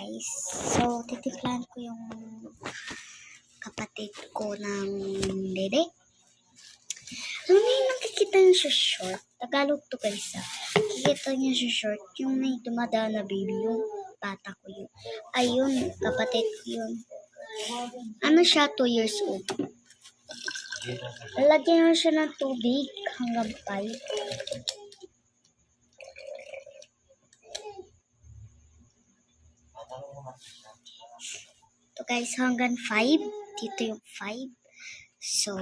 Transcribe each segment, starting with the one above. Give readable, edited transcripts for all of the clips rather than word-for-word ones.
guys. So, titiklan ko yung kapatid ko ng dede. Alam mo yung nakikita niya sa short. Tagalog to guys Nakikita niya sa short. Yung may dumadaan na baby. Yung bata ko yun. Ayun, kapatid ko yun. Ano siya? 2 years old. Lalagyan mo siya ng tubig hanggang 5. Ito guys, hanggang 5. Dito yung 5. So,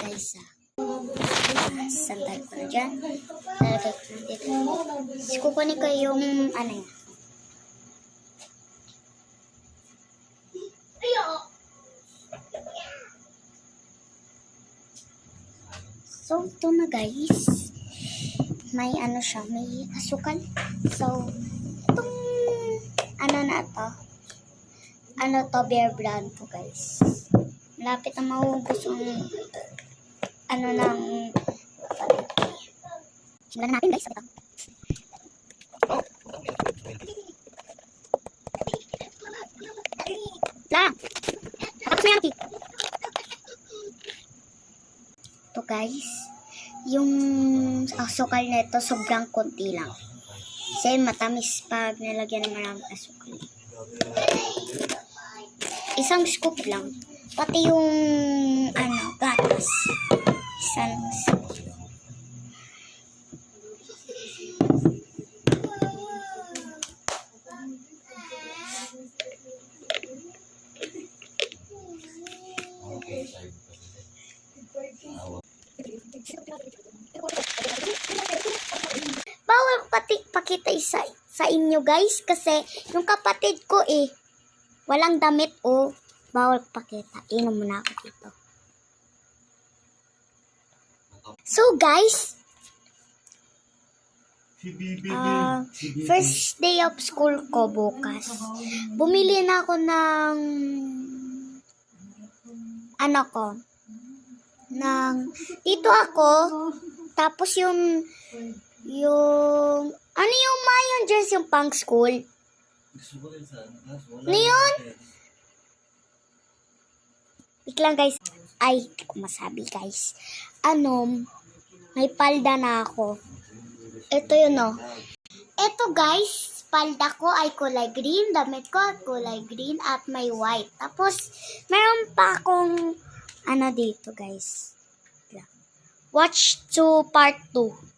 guys, sandal ko na dyan. Lalagay ko na dito. Kukunin ko yung, ano yan. So, ito na guys. May ano siya, may asukal. So, itong, ano na to. Ano to, Bear Brand to guys. Malapit na maubos yung, ano ng, simulan na natin guys. Lang! Tapos na yan, ito guys, yung asukal nito sobrang konti lang. Kasi matamis pag nilagyan ng maraming asukal. Isang scoop lang. Pati yung gatas. Isang scoop. Bawal pakita sa inyo guys kasi yung kapatid ko walang damit bawal pakita. Inom muna ako dito. So guys, first day of school ko bukas. Bumili na ako ng dito ako, tapos yung mayon dress yung pang school. Ano yun? Wait lang guys. Ay, hindi ko masabi guys. May palda na ako. Ito yun Ito guys, palda ko ay kulay green, damit ko ay kulay green at may white. Tapos, meron pa akong dito guys. Watch to part 2.